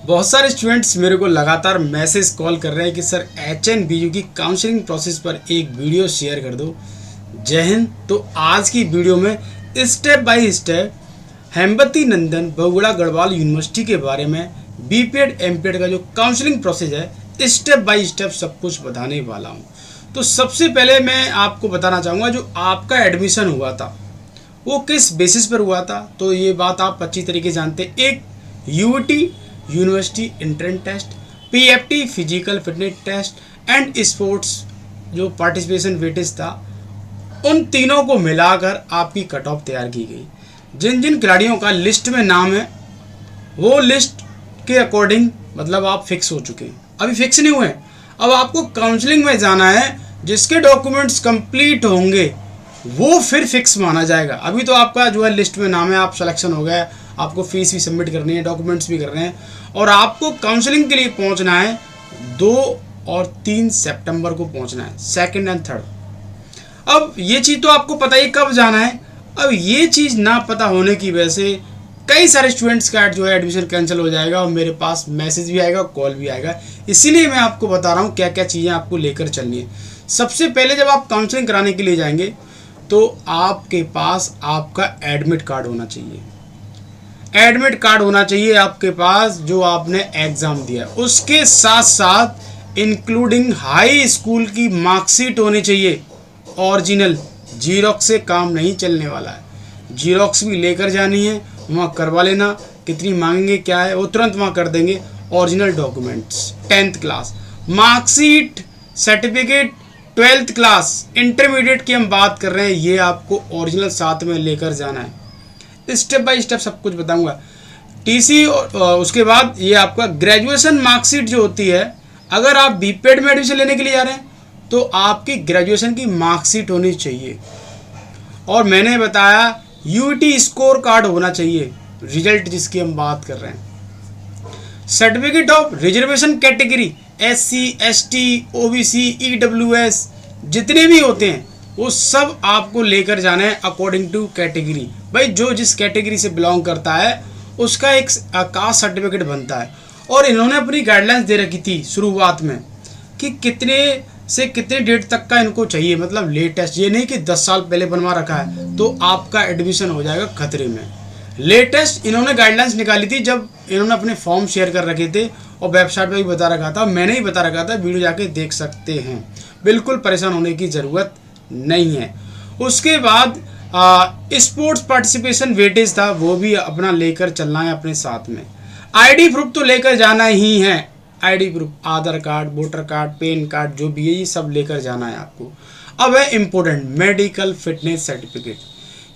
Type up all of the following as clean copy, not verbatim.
बहुत सारे स्टूडेंट्स मेरे को लगातार मैसेज कॉल कर रहे हैं कि सर HNBU की काउंसलिंग प्रोसेस पर एक वीडियो शेयर कर दो। जय हिंद। तो आज की वीडियो में step by step Hemvati Nandan Bahuguna Garhwal university के बारे में BPEd MPEd का जो काउंसलिंग प्रोसेस है स्टेप बाय स्टेप सब कुछ बताने वाला हूँ। तो सबसे पहले मैं आपको बताना चाहूँगा जो आपका एडमिशन हुआ था वो किस बेसिस पर हुआ था। तो ये बात आप अच्छी तरीके से जानते हैं। एक UET university entrance test, PFT physical fitness test and sports जो पार्टिसिपेशन वेटेज था, उन तीनों को मिलाकर आपकी कट ऑफ तैयार की गई। जिन जिन खिलाड़ियों का लिस्ट में नाम है वो लिस्ट के अकॉर्डिंग मतलब आप फिक्स हो चुके हैं। अभी फिक्स नहीं हुए, अब आपको काउंसलिंग में जाना है। जिसके डॉक्यूमेंट्स कंप्लीट होंगे वो फिर फिक्स माना जाएगा। अभी तो आपका जो है लिस्ट में नाम है, आप सिलेक्शन हो गया, आपको फीस भी सबमिट करनी है, डॉक्यूमेंट्स भी कर रहे हैं और आपको काउंसलिंग के लिए पहुंचना है 2 और 3 सितंबर को पहुंचना है, 2nd और 3rd। अब ये चीज़ तो आपको पता ही कब जाना है। अब ये चीज़ ना पता होने की वजह से कई सारे स्टूडेंट्स का जो है एडमिशन कैंसिल हो जाएगा और मेरे पास मैसेज भी आएगा, कॉल भी आएगा। इसीलिए मैं आपको बता रहा हूँ क्या क्या चीज़ें आपको लेकर चलनी है। सबसे पहले जब आप काउंसलिंग कराने के लिए जाएंगे तो आपके पास आपका एडमिट कार्ड होना चाहिए। एडमिट कार्ड होना चाहिए आपके पास जो आपने एग्ज़ाम दिया, उसके साथ साथ इंक्लूडिंग हाई स्कूल की मार्कशीट होनी चाहिए ओरिजिनल। जीरोक्स से काम नहीं चलने वाला है, जीरोक्स भी लेकर जानी है, वहाँ करवा लेना। कितनी मांगेंगे क्या है वो तुरंत वहाँ कर देंगे। Original documents 10th class marksheet, certificate 12th class, intermediate की हम बात कर रहे हैं, ये आपको ओरिजिनल साथ में लेकर जाना है। स्टेप बाय स्टेप सब कुछ बताऊंगा। TC उसके बाद ये आपका ग्रेजुएशन मार्कशीट जो होती है, अगर आप BPEd में एडमिशन लेने के लिए जा रहे हैं तो आपकी ग्रेजुएशन की मार्कशीट होनी चाहिए। और मैंने बताया UET स्कोर कार्ड होना चाहिए, रिजल्ट जिसकी हम बात कर रहे हैं। Certificate of reservation category SC ST OBC EWS जितने भी होते हैं वो सब आपको लेकर जाना है अकॉर्डिंग टू कैटेगरी। भाई जो जिस कैटेगरी से बिलोंग करता है उसका एक कास्ट सर्टिफिकेट बनता है। और इन्होंने अपनी गाइडलाइंस दे रखी थी शुरुआत में कि कितने से कितने डेट तक का इनको चाहिए, मतलब लेटेस्ट। ये नहीं कि 10 साल पहले बनवा रखा है तो आपका एडमिशन हो जाएगा खतरे में। लेटेस्ट इन्होंने गाइडलाइंस निकाली थी जब इन्होंने अपने फॉर्म शेयर कर रखे थे और वेबसाइट पे भी बता रखा था, मैंने ही बता रखा था, वीडियो जाके देख सकते हैं। बिल्कुल परेशान होने की ज़रूरत नहीं है। उसके बाद स्पोर्ट्स पार्टिसिपेशन वेटेज था, वो भी अपना लेकर चलना है अपने साथ में। ID प्रूफ तो लेकर जाना ही है। ID proof, Aadhaar card, voter card, PAN card जो भी है ये सब लेकर जाना है आपको। अब है इम्पोर्टेंट मेडिकल फिटनेस सर्टिफिकेट,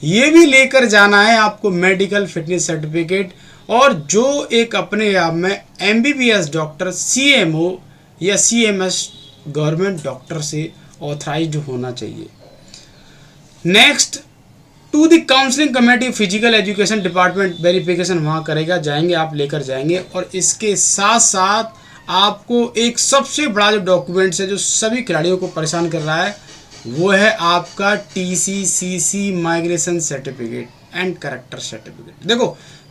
ये भी लेकर जाना है आपको, मेडिकल फिटनेस सर्टिफिकेट। और जो एक अपने आप में MBBS डॉक्टर CMO या CMS गवर्नमेंट डॉक्टर से ऑथराइज्ड होना चाहिए। Next to the counselling committee physical education department verification वहाँ करेगा, जाएंगे आप लेकर जाएंगे। और इसके साथ साथ आपको एक सबसे बड़ा जो डॉक्यूमेंट्स है जो सभी खिलाड़ियों को परेशान कर रहा है वो है आपका TCCC migration certificate and character certificate. देखो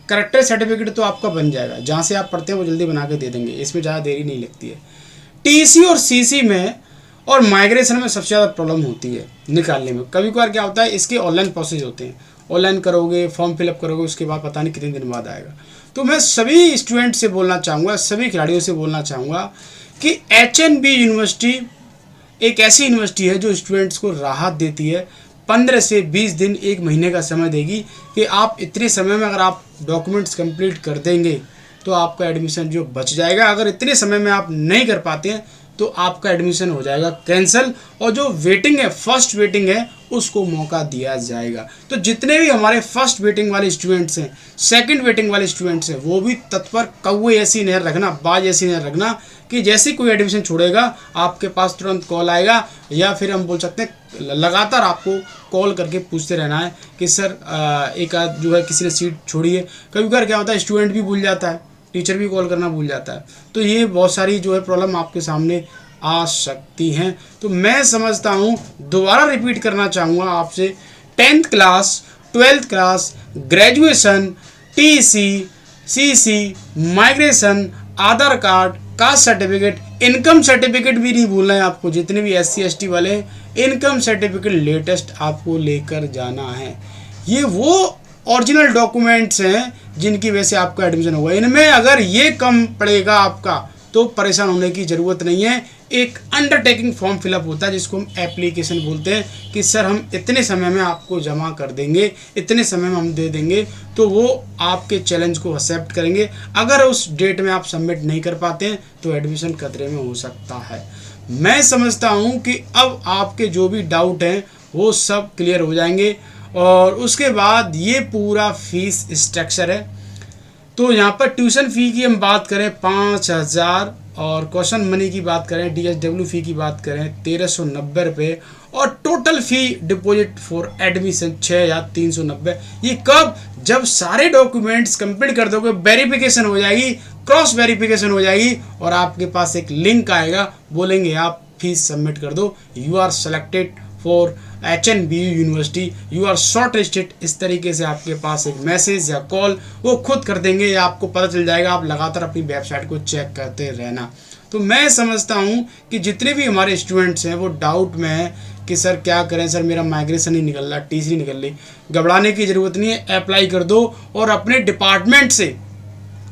करेक्टर सर्टिफिकेट तो आपका बन जाएगा, जहाँ से आप पढ़ते हैं वो जल्दी बना के दे देंगे, इसमें ज़्यादा देरी नहीं लगती है। TC और CC में और माइग्रेशन में सबसे ज़्यादा प्रॉब्लम होती है निकालने में। कभी कभार क्या होता है, इसके ऑनलाइन प्रोसेस होते हैं, ऑनलाइन करोगे, फॉर्म फिलअप करोगे, उसके बाद पता नहीं कितने दिन बाद आएगा। तो मैं सभी स्टूडेंट से बोलना चाहूँगा, सभी खिलाड़ियों से बोलना चाहूँगा कि HNB यूनिवर्सिटी एक ऐसी यूनिवर्सिटी है जो स्टूडेंट्स को राहत देती है। 15 से 20 दिन, 1 महीने का समय देगी कि आप इतने समय में अगर आप डॉक्यूमेंट्स कंप्लीट कर देंगे तो आपका एडमिशन जो बच जाएगा। अगर इतने समय में आप नहीं कर पाते हैं तो आपका एडमिशन हो जाएगा कैंसिल और जो वेटिंग है, फर्स्ट वेटिंग है, उसको मौका दिया जाएगा। तो जितने भी हमारे फर्स्ट वेटिंग वाले स्टूडेंट्स हैं, सेकंड वेटिंग वाले स्टूडेंट्स हैं, वो भी तत्पर कौवे ऐसी नहर रखना, बाज ऐसी नहर रखना कि जैसे कोई एडमिशन छोड़ेगा आपके पास तुरंत कॉल आएगा, या फिर हम बोल सकते हैं लगातार आपको कॉल करके पूछते रहना है कि सर एक आध जो है किसी ने सीट छोड़ी है। कभी कभार क्या होता है स्टूडेंट भी भूल जाता है, टीचर भी कॉल करना भूल जाता है। तो ये बहुत सारी जो है प्रॉब्लम आपके सामने आ सकती हैं। तो मैं समझता हूँ, दोबारा रिपीट करना चाहूँगा आपसे, 10th class, 12th class, graduation, TC, CC, migration Aadhaar card, caste certificate, income certificate भी नहीं भूलना है आपको। जितने भी SC ST वाले इनकम सर्टिफिकेट लेटेस्ट आपको लेकर जाना है। ये वो ओरिजिनल डॉक्यूमेंट्स हैं जिनकी वजह से आपका एडमिशन होगा। इनमें अगर ये कम पड़ेगा आपका तो परेशान होने की ज़रूरत नहीं है। एक अंडरटेकिंग फॉर्म फिलअप होता है जिसको हम एप्लीकेशन बोलते हैं कि सर हम इतने समय में आपको जमा कर देंगे, इतने समय में हम दे देंगे, तो वो आपके चैलेंज को एक्सेप्ट करेंगे। अगर उस डेट में आप सबमिट नहीं कर पाते हैं तो एडमिशन खतरे में हो सकता है। मैं समझता हूँ कि अब आपके जो भी डाउट हैं वो सब क्लियर हो जाएंगे। और उसके बाद ये पूरा फीस स्ट्रक्चर है। तो यहाँ पर ट्यूशन फ़ी की हम बात करें 5,000 और क्वेश्चन मनी की बात करें, DSW फ़ी की बात करें 1,390 रुपये और total fee deposit for admission 6,390। ये कब? जब सारे डॉक्यूमेंट्स कंप्लीट कर दोगे, वेरिफिकेशन हो जाएगी, क्रॉस वेरिफिकेशन हो जाएगी और आपके पास एक लिंक आएगा, बोलेंगे आप फीस सबमिट कर दो, you are selected for HNBU university, you are short listed. इस तरीके से आपके पास एक मैसेज या कॉल वो खुद कर देंगे या आपको पता चल जाएगा। आप लगातार अपनी वेबसाइट को चेक करते रहना। तो मैं समझता हूँ कि जितने भी हमारे स्टूडेंट्स हैं वो डाउट में हैं कि सर क्या करें, सर मेरा माइग्रेशन नहीं निकल रहा, TC नहीं निकल रही। घबराने की ज़रूरत नहीं है, अप्लाई कर दो और अपने डिपार्टमेंट से,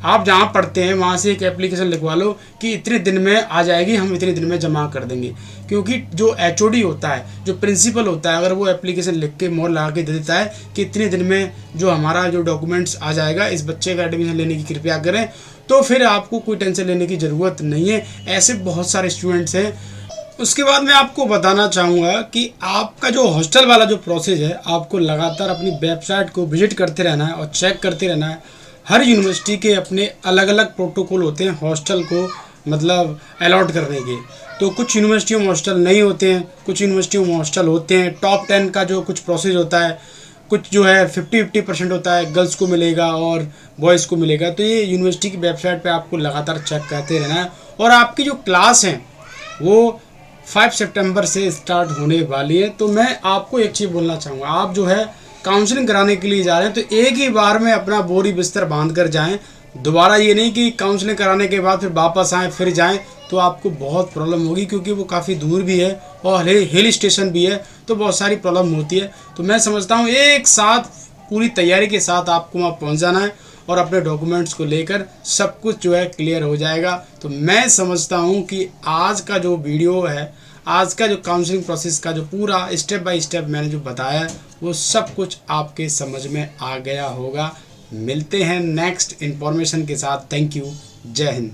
आप जहाँ पढ़ते हैं वहाँ से एक एप्लीकेशन लिखवा लो कि इतने दिन में आ जाएगी, हम इतने दिन में जमा कर देंगे। क्योंकि जो HOD होता है, जो प्रिंसिपल होता है, अगर वो एप्लीकेशन लिख के मोहर लगा के दे देता है कि इतने दिन में जो हमारा जो डॉक्यूमेंट्स आ जाएगा, इस बच्चे का एडमिशन लेने की कृपया करें, तो फिर आपको कोई टेंशन लेने की ज़रूरत नहीं है। ऐसे बहुत सारे स्टूडेंट्स हैं। उसके बाद मैं आपको बताना चाहूँगा कि आपका जो हॉस्टल वाला जो प्रोसेस है, आपको लगातार अपनी वेबसाइट को विजिट करते रहना है और चेक करते रहना है। हर यूनिवर्सिटी के अपने अलग अलग प्रोटोकॉल होते हैं हॉस्टल को मतलब अलॉट करने के। तो कुछ यूनिवर्सिटियों में हॉस्टल नहीं होते हैं, कुछ यूनिवर्सिटियों में हॉस्टल होते हैं। टॉप 10 का जो कुछ प्रोसेस होता है, कुछ जो है 50-50% होता है, गर्ल्स को मिलेगा और बॉयज़ को मिलेगा। तो ये यूनिवर्सिटी की वेबसाइट पे आपको लगातार चेक करते रहना है। और आपकी जो क्लास हैं वो 5 सितंबर से स्टार्ट होने वाली है। तो मैं आपको एक चीज़ बोलना चाहूँगा, आप जो है काउंसलिंग कराने के लिए जा रहे हैं तो एक ही बार में अपना बोरी बिस्तर बांध कर जाएँ। दोबारा ये नहीं कि काउंसलिंग कराने के बाद फिर वापस आएँ फिर जाएँ, तो आपको बहुत प्रॉब्लम होगी क्योंकि वो काफ़ी दूर भी है और हिल स्टेशन भी है, तो बहुत सारी प्रॉब्लम होती है। तो मैं समझता हूँ एक साथ पूरी तैयारी के साथ आपको वहाँ पहुँच जाना है और अपने डॉक्यूमेंट्स को लेकर सब कुछ जो है क्लियर हो जाएगा। तो मैं समझता हूँ कि आज का जो वीडियो है, आज का जो काउंसलिंग प्रोसेस का जो पूरा स्टेप बाय स्टेप मैंने जो बताया है, वो सब कुछ आपके समझ में आ गया होगा। मिलते हैं नेक्स्ट इन्फॉर्मेशन के साथ। Thank you. जय हिंद।